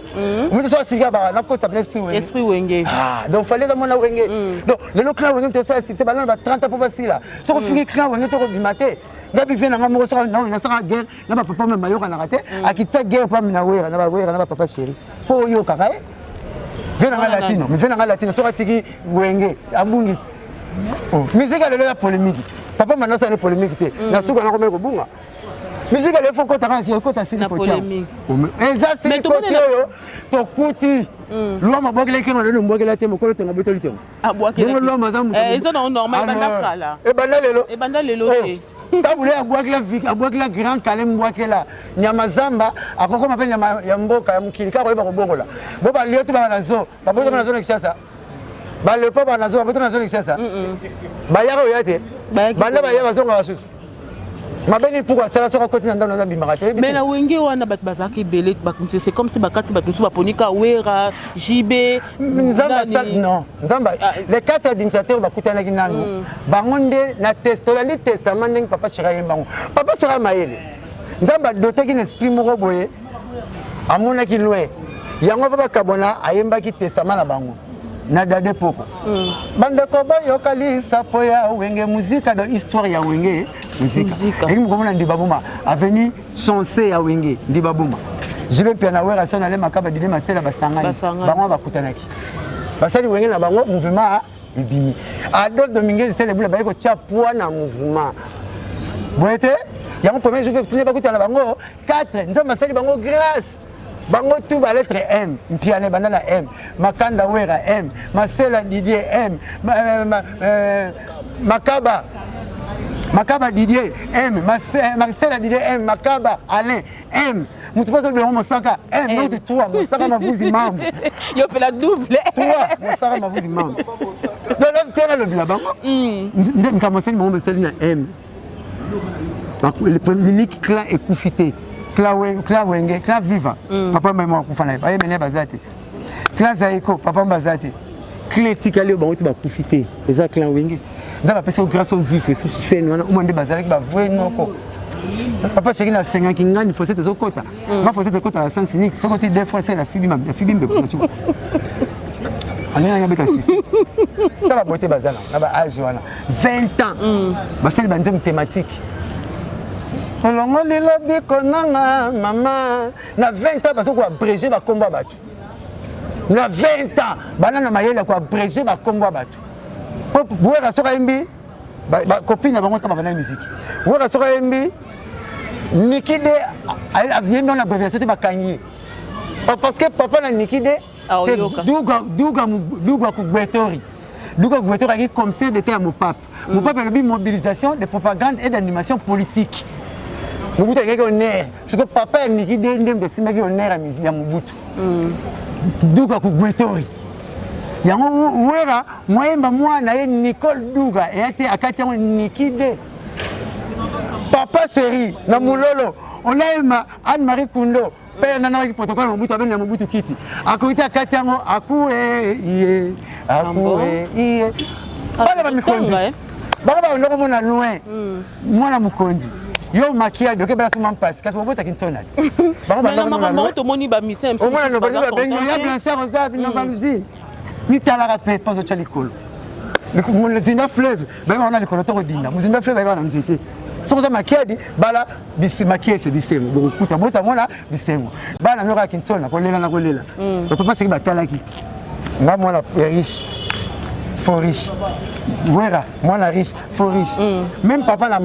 muto so siga ba na ko tablet esprit wenge donc fallait za mona wenge donc le clan wengete ça succès ba na 30 pour facile so ko fiki clan wengete ko bimate Gabi vient na ngamo so na saka guerre na ba papa me mayoka na raté akitsa guerre pa mina wera na ba papa chéri po yo kaka vient na latino mais vient na latino so katiki wenge abungi musique elle est la polémique papa maintenant ça est polémique té na suka na komeko bunga musique elle faut kota ka kota sili potia eza sili potia yo to kuti lwa mabokele ke ngalo mbokela te mokolo tonga botoli te abwakela lwa mazamu eza na normal banda kala e banda lelo te tabule abwakela grand kalem bwakela nyama zamba akoko mape nyama ya mboka ya mukilika ko yeba kobokola bo ba lio to ba na zo ba boto na zo na kishasa ba le pa ba na zo ba boto na zo na kishasa ba yaro yate banda ba yaba zo ngasusu mabeni pourquoi ça sera côté dans nos bimarate mais la wenge wana bat bazaki belé c'est comme si bakati bat musu baponika wera JB nzamba non nzamba les quatre administrateurs bakutana kinano bangonde na testo la li testament ndenge papa chira yembango papa chira mayele nzamba doté ki esprit moko boye amona ki loin yango ba kabona ayemba ki testament na bango na dade poko banda ko ba yokali sapo ya wenge musique dans histoire ya wenge musique et nous comme on dit babuma avenue chancé ya wenge ndi babuma je vais piano wera son aller makaba dile masela basangani bango bakutanaki basali wenge na bango mouvement ebimi Adolphe Dominguez c'est le boule ba ko tchapwa na mouvement boete yango premier jour que tu n'es pas kutana bango 4 nzamba sali bango grâce bango tout ba lettre M mpiane bandana M makanda wera M masela Didier M makaba Didier M masela Didier M makaba Alain M mutu paso de mosaka M donc toi mosaka mavuzi mambo yo fait la double toi mosaka mavuzi mambo donc là terre le bila bango ndem kamoseni mo meseli na M le unique clan est coufité clan wenge clan viva papa mama kufana ba yemene bazate clan zaiko papa bazate clan tikali ba mutu ba coufité eza clan wenge nzaba pesa grâce au vif sous scène wana umande bazalaki ba vrai noko papa chéri na 50 ngani faut cette zokota ma faut cette kota à sens unique soko ti deux fois c'est la fibi mbe tu ana beta si taba boté bazala na ba âge wana 20 ans basali ba ndem thématique Olongo lilobi konanga mama na 20 ans bazo ko abréger ba komba bato. Na 20 ans bana na mayele ko abréger ba komba bato. Bouera soka imbi ba copine bango ta bana musique. Bouera soka imbi Nikide a bien dans l'abréviation de Bakanyi. Parce que papa na Nikide c'est Douga Kugbetori. Douga Kugbetori a comme ça d'être à mon pape. Mon pape a une mobilisation de propagande et d'animation politique. Mobutu a un air. Ce que papa a Nikide ndem de simagi un air à musique à Mobutu. Douga Kugbetori. Yango wera moi na Nicole Douga et a été à Katia Nikide. Papa Seri, na Moulolo, on a eu Anne-Marie Kundo, père nana qui protocole Mobutu avec Mobutu Kiti. À côté à Katiango, Akoué, Akoué, pas la Mikondi. Baba on a loin. Moi la Mukondi. Yo maquillage de Kebela Souman passe, parce que Mobutu Kinsona. Baba maman to moni ba misem. Au moins no ba benyo ya blanchard on ça na baluzi. Ni tala rapé pas au chalikolo. Le Zinda fleuve, ben on a le coloteur Dinda. Muzinda fleuve va dans nzete. So ça maquillage bala bisi maquillage c'est bisemo. Bon kuta bota mona bisemo. Bala nora Kinsona ko lela na ko lela. Papa c'est batalaki. Nga mwana riche. Faut riche. Voilà, moi la riche, faut riche. Même papa n'a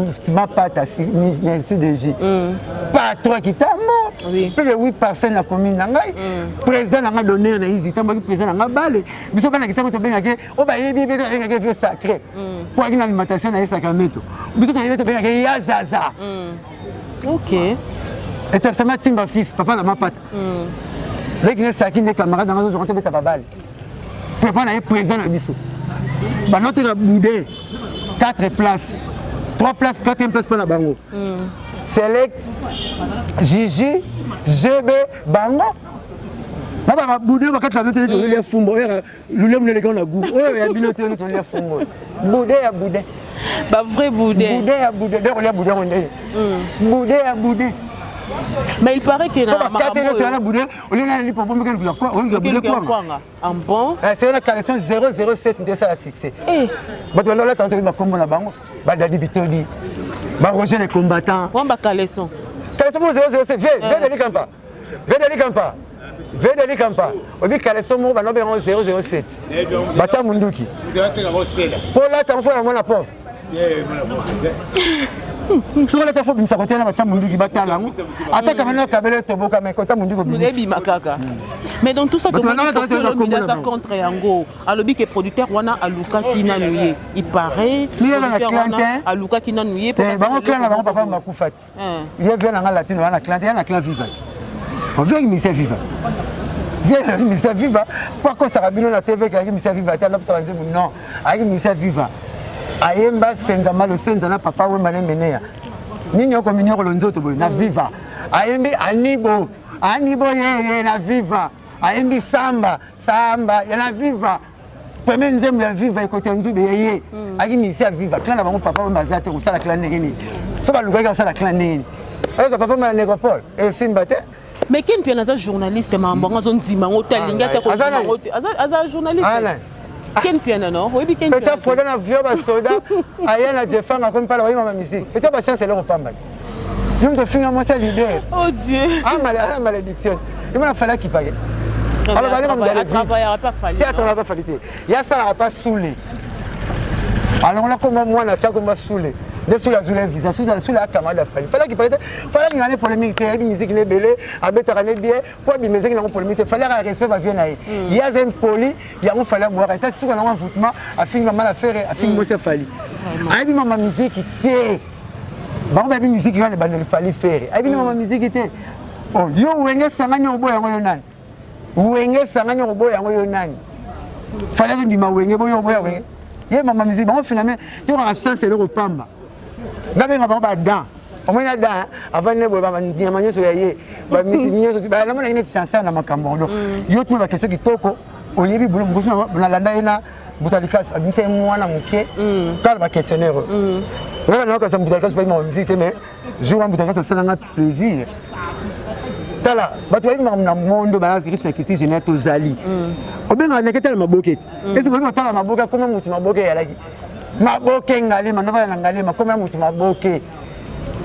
pas tassé ni CDG. Pas toi qui t'a mort. Plus de 8 personnes à commune nangai. Président n'a donné na ici, tant que président n'a balé. Biso bana kitamo to benga o ba yebi be benga ke sacré. Pour une alimentation na sacramento. Biso to yebi benga ke ya zaza. OK. Et t'as ça ma fils, papa n'a pas. Les qui ne sakin des camarades dans les autres beta babal. Papa n'a président na biso. Notre boudé, 4 places, 3 places, 4e place pour la Bango. Select, Gigi, GB, Bango. Baba boudé, on va quatre la mettre sur les fumbo. L'ouléum ne les gars on a goût. Oh, il y a biloté sur les fumbo. Boudé à boudé. Bah vrai boudé. Boudé à boudé. D'ailleurs, on a boudé on est. Boudé à boudé. Mais il paraît que c'est la collection 007 de ça succès. Roger les combattants. Collection 007 007. Bacha Munduki. Pour la t'envoie à mon pauvre. Sur la tafo bimsa côté na bacha munduki batala ngo ataka mana kabele toboka mais kota munduko bilebi makaka mais dans tout ça comment ça contre yango alobi que producteur wana aluka kina nuye il paraît aluka kina nuye pour ba clan na ba papa makufati il y a bien na latino wana clan na clan vivant on vient misa viva vient misa viva pourquoi ça rabino na TV avec misa viva ta lobsa banze non avec misa viva ayemba senza malo senza na papa we mane menea nini yoko minyo lonzoto boy na viva ayembi anibo ye na viva ayembi samba ya na viva premier nzembo ya viva ekote ndube ye aki misi ya viva clan na bango papa we mazate ko sala clan ngeni so ba lugaka sala clan ngeni ayo papa ma nécropole et simba te mais kin pia na za journaliste mambonga zo nzima ngotalinga te ko aza journaliste Ken piano non? Oui, ken piano. Peut-être faut dans vieux bas soda, aïe na Jeffan comme pas la ma musique. Peut-être pas chance leur pamba. Nous de finir moi c'est l'idée. Oh Dieu. Ah malédiction. Il m'a fallu qu'il paye. Alors va travailler pas fallu. Théâtre n'a pas fallu. Il y a ça n'a pas saoulé. Alors là comme moi na tia comme saoulé. Dessous la zoulé visa sous la camarade fallu. Fallait qu'il paye. Fallait qu'il y ait polémique, il y a musique ne belé, abeta rané bien, pour bi musique na polémique, fallait que respect va venir naï. Il y a un poli, il y a un fallait boire, et tout ça na foutement, a fin maman la faire, a fin moi c'est fallu. Aïe bi maman musique était. Ba ba bi musique va le fallu faire. Aïe bi maman musique était. Oh, yo wenge sanganya oboya ngo yonani. Wenge sanganya oboya ngo yonani. Fallait que ndima wenge boyo oboya wenge. Ye maman musique, bon finalement, tu auras chance de repamba. Ngabenga ba dan omena dan avant ne boba mandia manyeso yaye ba misinyeso ba la mona ine chanson na makambo ndo yo tu ba keso kitoko oyebi bulo mbusu na landa ina butalikas abinse mwana muke kala ba questionnaire ngana na ka sa butalikas ba mo mzite mais jour butalikas ça na plaisir tala ba to yebi na mondo ba Christ kiti jena to zali obenga na ketala maboketi est-ce que on tala maboka comme mutu maboke ya laki maboke ngalema na bana ngalema comme mutu maboke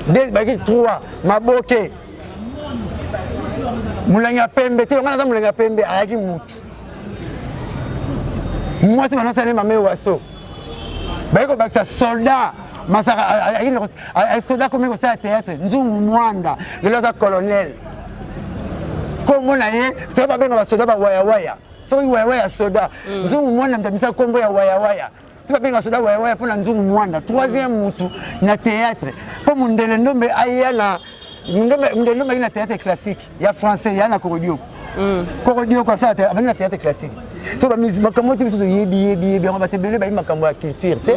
2 baki 3 maboke mulanga pembe te ngana za mulanga pembe ayaki mutu moi c'est maintenant ça mame waso bako bakisa soldat masaka ay soldat comme ko sa théâtre nzungu mwanda lelo za colonel comme na ye c'est pas benga ba soldat ba waya waya so waya waya soldat nzungu mwanda ndamisa kombo ya waya waya tu vas benga soldat waya waya pour nzungu mwanda troisième mutu na théâtre pour mundele ndombe ayala ndombe ina théâtre classique ya français ya na Korodio Korodio kwa ça abana théâtre classique so ba musique makambo tu so yebi on va te bele ba makambo ya culture te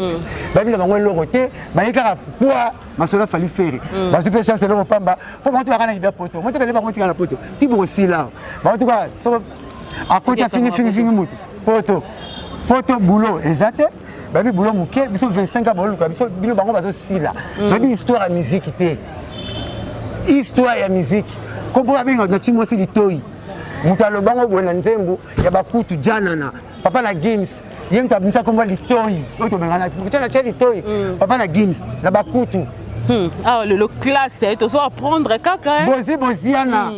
ba bina bango loroté ba yeka poa masola fali faire ba super chance le pamba pour moi tu vas kana ida poto moi te bele ba moi tu kana poto ti bo aussi là ba en tout cas so à côté fini mutu poto boulot exact ba bi boulot muke biso 25 ans ba biso bino bango ba so sila ba bi histoire ya musique te histoire ya musique kombo ba binga na chimo si litoi mutalo bango bwana nzembo ya bakutu jana na papa na games yenta bisa kombo litoi oto bengana mutana cha litoi papa na games na bakutu ah le classe to so apprendre kaka boziana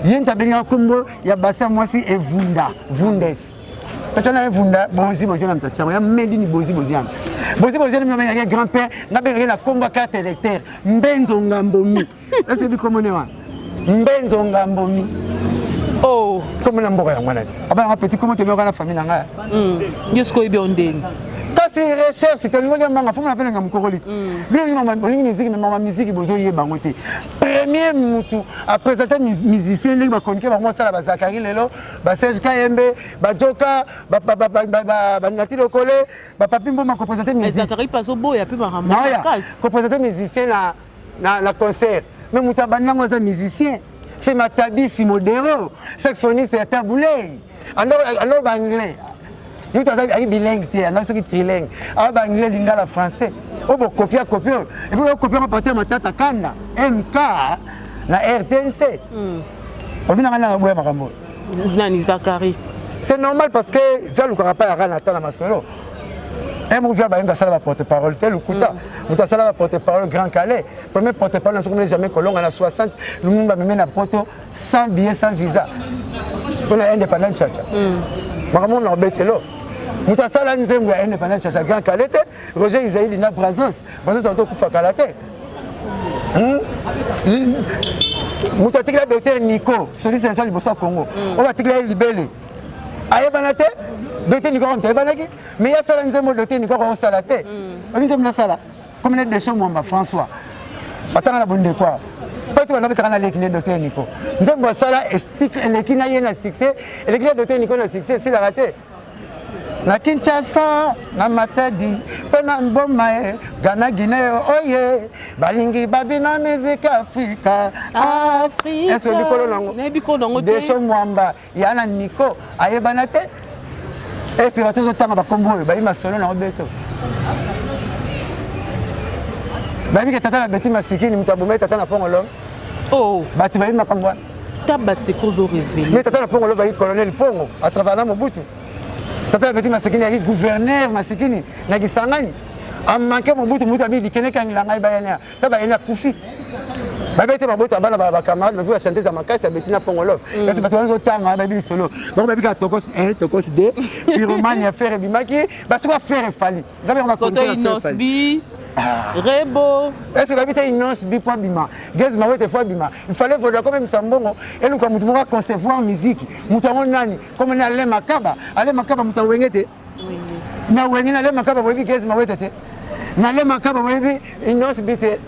yenta benga kombo ya basa mwasi evunda vundes tachana evunda boziana mtachama ya mendi ni boziana mimi ya grand-père na benga na kombo carte électeur mbenzo ngambomi est-ce que comment ne wa mbenzo ngambomi oh comme na mboka ya mwana aba petit comment te meka na famille nanga jusqu'au ibondeng kasi recherche te ngolia manga fuma pena nga mukokoli bilo ni mama musique bozo yeba ngote premier mutu a présenter musicien les ba konke ba mosala ba Zakari lelo ba Serge Kayembe ba Joka ba Natilo Kole ba Papimbo ma ko présenter musicien Zakari paso boya pe ba ramaka ko présenter musicien na concert mais mutu banango za musicien c'est Matabisi Modero saxophoniste ya Taboulay alors ba anglais nous avons bilingue, nous sommes trilingue. Nous avons anglais, lingala français. On peut copier. Et puis on copie à partir de Matata Kanda, MK, la RTNC. On vient à la Nani Zakari. C'est normal parce que je ne connais pas la Nathan Masolo. Et mon vieux baïm la porte-parole, tel ou Kouta. Nous avons la porte-parole Grand Calais. Premier porte-parole, nous ne sommes jamais colons, on a 60. Nous avons même un poto sans billet, sans visa. On a indépendant tchatcha. Maman on embête là. Mutasala nzembo ya indépendant tchatcha Grand Calais. Roger Isaïdi na Brazos. Brazos auto kufa kalate. Mutatikla docteur Nico, celui c'est le bosso Congo. On va tikla libellé. Ayebanate docteur Nico on tayebanaki. Mais ya sala nzembo docteur Nico on salate. On dit na sala. Comme les des choses moi François. Atana la bonne quoi. Pas tout le monde a l'équipe docteur Nico. Nous avons ça là, l'équipe a succès, et l'équipe docteur Nico a succès, c'est la raté. Na Kinshasa, na Matadi, Penamboma, Ghana, Guinée, Oye, Balingi, Babina, musique Africa. Est-ce que du colon des choses Mwamba, Yana Nico, Ayebanate? Est-ce que tu as tout le temps à Combo, Baïma Solo, dans le béton? Babi que tata na beti masikini mutabometa tata na pongolo. Oh, ba tu babi makambwa. Taba sekozo révélé. Mais tata na pongolo babi colonel Pongo à travers na Mobutu. Tata na beti masikini ya gouverneur masikini na Kisangani. A manqué Mobutu mutabi dikene kangila ngai bayana. Taba ina kufi. Babi te mabota bana ba camarade babi ba chanter za makasi ya beti na pongolo. Parce que bato tanga babi solo. Bon babi ka tokos 1 tokos 2 pyromane faire bimaki ba soko faire fali. Babi on va compter Rebo. Est-ce que la vie est une bipoa bima? Gaz ma ouais fois bima. Il fallait voir comme même sambongo. Et nous comme nous concevoir musique. Moutamon nani. Comme on a les makaba. Allez makaba moutawengete. Na wengine allez makaba webi gaz ma ouais tete. Na les makaba webi une os bite.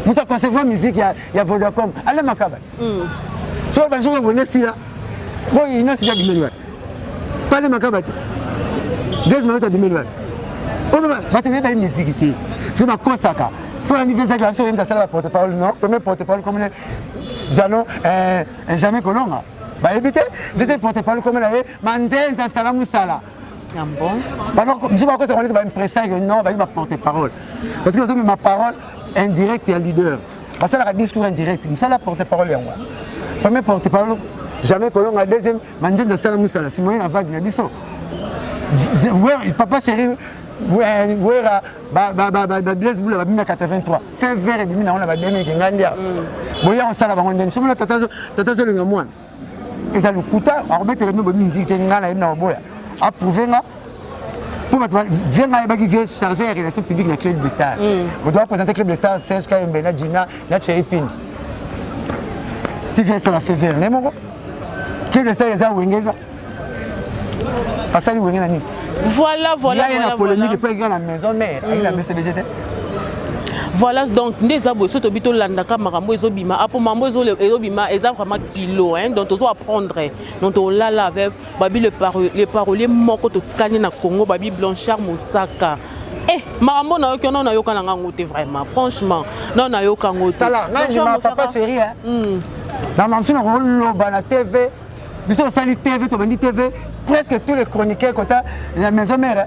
Mouta concevoir musique ya Vodacom. Allez makaba. So ben jour on est si là. Bon une os bien bimé. Pas les makaba. Gaz ma ouais bimé. On va te mettre une musique. C'est ma consacre. Sur l'anniversaire de la mission, il y a la porte-parole, non? Premier porte-parole comme Jano, jamais Colonga. Bah, évitez, deuxième porte-parole comme elle est, Mandel, Salam Moussala. Bon? Alors, je ne sais pas pourquoi on est impressionnant, non, ma porte-parole. Parce que vous avez ma parole indirecte et un leader. Parce que c'est un discours indirect. C'est la porte-parole. Premier porte-parole, jamais Colonga. Deuxième, Mandel, Salam Moussala. C'est moyen la vague, il y a Papa chéri. wera Blaise Boula babimi na 83 fait vert et bimi na on a bademi ngandia boya on sala bango ndeni somo tata zo lenga mwana eza lukuta akobetela mbe musique ngana na boya approuver nga pour venga ba qui vient charger relation publique na Club des Stars on doit présenter Club des Stars Serge Kayembe na Gina na Cherry Pindi tu viens ça la fait vert ne moko Club des Stars eza wengeza pasali wengena ni voilà. Il y a une polémique qui peut être dans la maison mère avec la BCBGT. Voilà, donc les abos sont obligés de l'andaka marambo et zobima. Apo mambo et zobima, ils ont vraiment kilo, hein. Donc on doit apprendre. Donc on l'a avec babi les paroliers moko to tskani na Congo, babi Blanchard Moussaka. Eh, marambo na yoka na yoka na ngote vraiment. Franchement, non na yoka ngote. Tala, non papa chéri hein. Dans ma maison on loba la TV. Biso sali TV to bandi TV. Presque tous les chroniqueurs quand la maison mère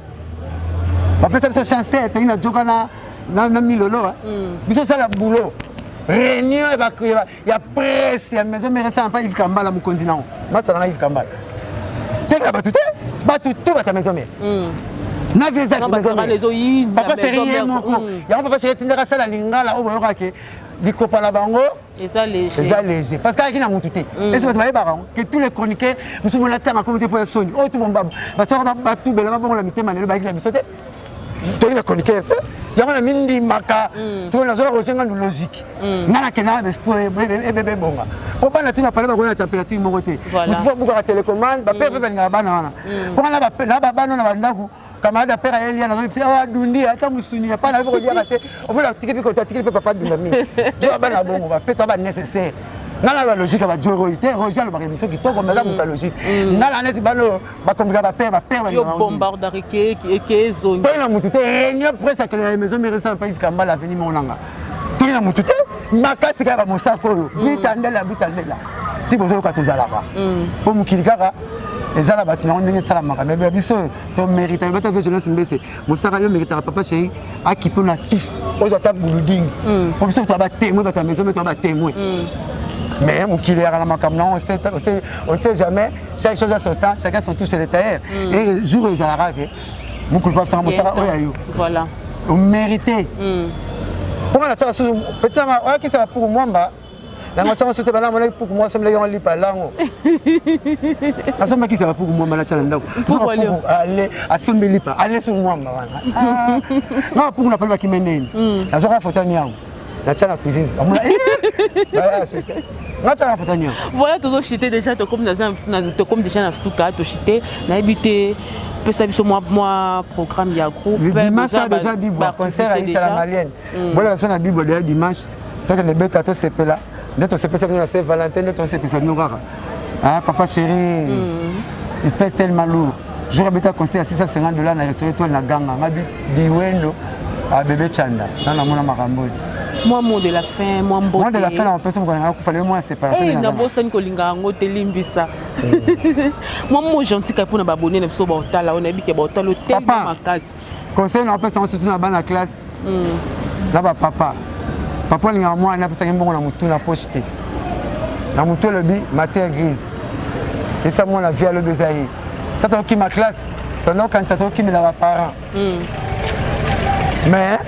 après ça chance tête il a joué na milolo biso ça la boulot réunion il y a presse la maison mère ça pas Yves Kambala mon continent moi ça na Yves Kambala t'es là tout va ta maison mère na visa maison mère papa chéri moko ya papa chéri tindera ça la lingala au boyoka ke dikopa la bango eza léger parce qu'il y a un tuté et c'est que tous les chroniqueurs nous sommes là à comité pour la Sony oh tout bon parce qu'on va tout bela bon la mité manelo ba ki la bisote to les chroniqueurs il y a un mindi maka sur la zone rejoindre nous logique nana kena d'espoir bébé bonga pour pas na tu na parler ba la température mo côté nous faut beaucoup la télécommande ba pepe ba bana wana pour na ba bana na bandaku camarade père a Elia na zo a dundi ata musuni pas na ko dia raté on veut la ticket ko ticket papa de mami jo ba na bongo ba peut-être ba nécessaire ngala la logique ba joro ité Roger le émission qui to comme ça la logique ngala net ba no ba comme ba père ba yo bombarder ke zone to na mutu te réunion presque que la maison mais récemment pas Yves Kambala venir monanga to na mutu te makasi ka ba mosako bitandela ti bozo ka tezala ba pour mukilikaka ezala batina on ndenge sala maka mais biso to mérite bata ve jeunesse mbese mosaka yo mérite papa chéri akipo na tout aux attaques bouluding pour biso to ba témoin bata maison mais to ba témoin mais mukili ya la makamna on sait jamais chaque chose a son temps chacun son touche de terre et jour ezala ke mukulu pa sama mosaka oyo voilà on mérite pour la tsa peut-être ma qui ça pour moi ba la moitié on se te balance pour moi ça me l'a lit pas là on ça qui ça va pour moi la tsa ndako pour aller à son lipa aller sur moi non pour na pas qui mène la zora photo ni yango la tsa la cuisine voilà toujours chité déjà to comme déjà na suka to chité na habité pesa biso moi programme ya groupe dimanche déjà bible concert à la malienne voilà son na bible d'ailleurs dimanche tant que les bêtes à to sepela d'être sepela na Saint Valentin d'être sepela no rara ah papa chéri il pèse tellement lourd je rabais ta concert à $650 na restaurant étoile na ganga mabi diwendo à bébé Chanda dans la mona makambozi moi mot de la fin moi mbote moi de la fin la personne qu'on a fallait moi séparation eh na bosen ko linga ngo telimbisa moi mo gentil ka pour na babonné na biso ba otala on a dit que ba otala tellement makasi conseil na personne surtout na bana classe là ba papa linga moi na personne mbongo na mutu na pocheté na mutu le bi matière grise et ça moi la vie à le besaï tata qui ma classe pendant quand ça qui me la parents mais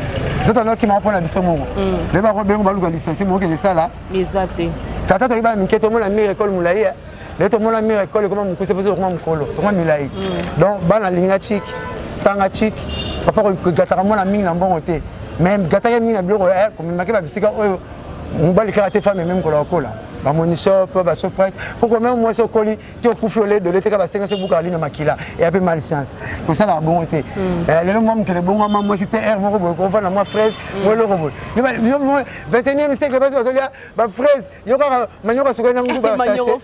d'autres qui m'ont appris la biso mongo les barons ben on va le licencier moi que ça là exact tata to iba minketo mo la meilleure école moulaye les to mo la meilleure école comment mon cousin comment mon colo comment moulaye donc bana linga chic tanga chic papa ko gataka mo la mingi na mbongo te même gataka mingi na biloko comme maké ba bisika oyo mbali karaté femme même ko la kola ba moni shop ba shoprite pourquoi même moi so koli tu kufioler de l'été ka ba 5 buka lina makila et un peu malchance pour ça la bonté le nom que le bon maman moi c'est PR moi ko va na moi fraise moi le robot yo 21e siècle ba fraise yo ka manyoka suka na nguba manyoka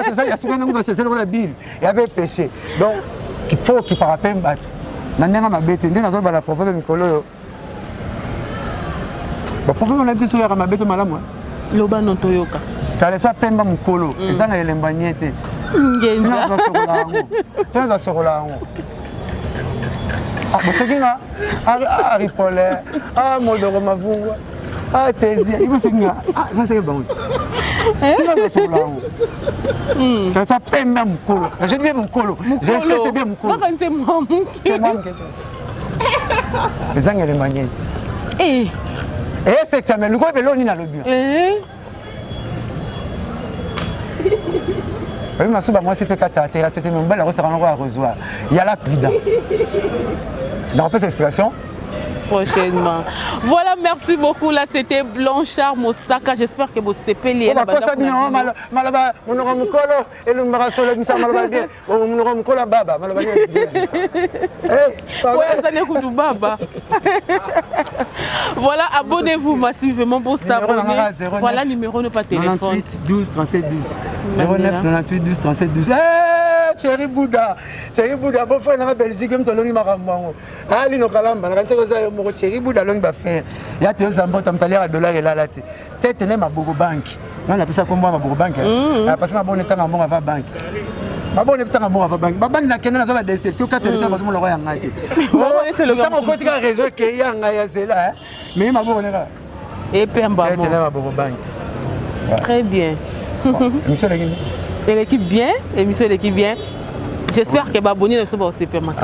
c'est ça ya suka na nguba c'est la bile et avait péché donc il faut qu'il parapem bat na ndenga mabete ndena zo ba la proverbe mikolo ba proverbe na biso ya mabete malamu loba non toyoka kale sa pemba mukolo ezanga elemba nyete ngenza tena sokola ngo bosekinga ari pole modoro mavungwa tezia ibosekinga naseke bango tena sokola ngo kale sa pemba mukolo je dis mukolo je sais bien mukolo kaka nze mwamuke ezanga le manier secteur mais luko beloni na lobi oui masuba moi c'est pe kata terrasse c'était même bala rosera encore à rejoindre il y a la pida dans cette expression prochainement. Voilà, merci beaucoup. Là, c'était Blanchard Mosaka. J'espère que vous s'épelez. Voilà, abonnez-vous massivement pour s'abonner. Voilà, numéro de pas téléphone. 98 12 37 12. 09 98 12 37 12. Chéri Bouddha, bon frère, na Belgique, me tolongi makambo. Ali no kalamba, na kante koza yo moko chéri Bouddha longi ba faire. Ya te zamba tamtalia dollar et la lati. Tete ne mabogo bank. On appelle ça comme mabogo bank. Parce que ma bonne tanga monga va bank. Ma bonne tanga monga va bank. Ba bank na kena na zo ba déception 4 états parce que mo lo ya ngaki. Tamo ko tika réseau ke ya ngaya zela. Mais ma bonne là. Et pemba. Tete ne mabogo bank. Très bien. Monsieur Lagini. Et l'équipe bien, l'émission de l'équipe bien. J'espère que Baboni ne sera pas aussi permanent.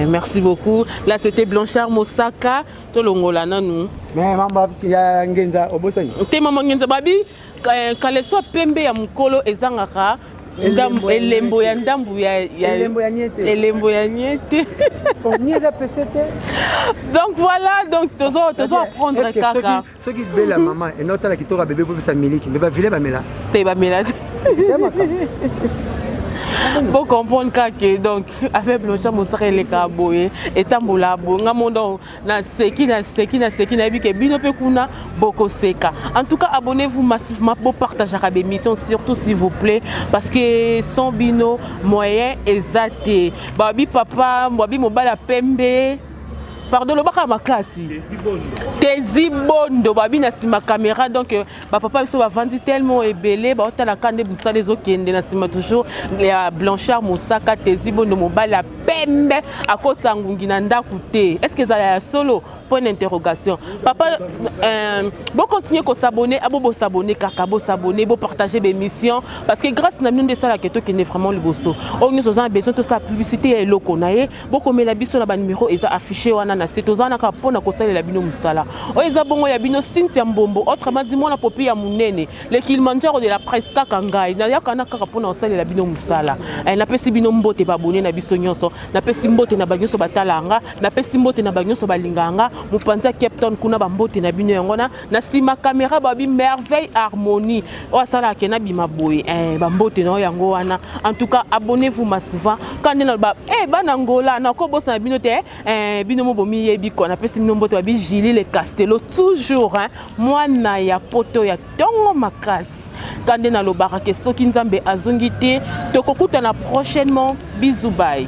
Merci beaucoup. Là, c'était Blanchard Mosaka. Tout le monde là, non. Mais maman, il y a Ngenza au Boston. T'es maman Ngenza Babi. Quand les soins pembe ya mukolo ezangaka. Elembo ya ndambu ya elembo ya niete. Donc voilà, donc tu dois prendre caca. Ceux qui belle la maman et notre là qui t'aura bébé pour sa miliki, mais pas filer ba mela. T'es ba mela. Pour comprendre que donc avec Blanchard Mosaka les kaboye et tambola bonga mondo na seki na bi ke bino pe kuna boko seka. En tout cas, abonnez-vous massivement pour partager la émission surtout s'il vous plaît parce que son bino moyen exacté. Babi papa, babi mobala pembe. Pardon, le baka ma classe. Tezibondo, babi na sima caméra donc papa biso va vendre tellement ébélé, ba otala kande busa les okende na sima toujours ya Blanchard Mosaka tezibondo mobala pembe à côté ngungi na ndaku te. Est-ce que ça ya solo? Point d'interrogation. Papa bon continuer ko s'abonner, abo s'abonner kaka bo s'abonner, bo partager mes missions parce que grâce na nous de ça la keto qui est vraiment le bosso. On nous avons besoin de sa publicité et loko naé, bo comme la biso na ba numéro eza affiché wana na c'est ozana ka pona ko salela bino musala. O eza bongo ya bino Cynthia Mbombo, autrement dit moi la popi ya munene, le Kilimanjaro de la presse kaka ngai, na yakana kaka pona ko salela bino musala. Na pesi bino mbote ba abonné na biso nyonso, na pesi mbote na bagnoso batalanga, na pesi mbote na bagnoso balinganga, mupanza Captain kuna ba mbote na bino yangona, na sima caméra babi merveille harmonie. O sala ke na bima boy, ba mbote na yango wana. En tout cas, abonnez-vous massivement. Quand na ba banangola na ko bosa na bino te, bino mo bomi yebi ko na pesi bino mbote babi Gili le Castello toujours moi na ya poto ya tongo makasi. Quand na lobaka ke soki nzambe azongi te, tokokuta na prochainement. Bisous bye.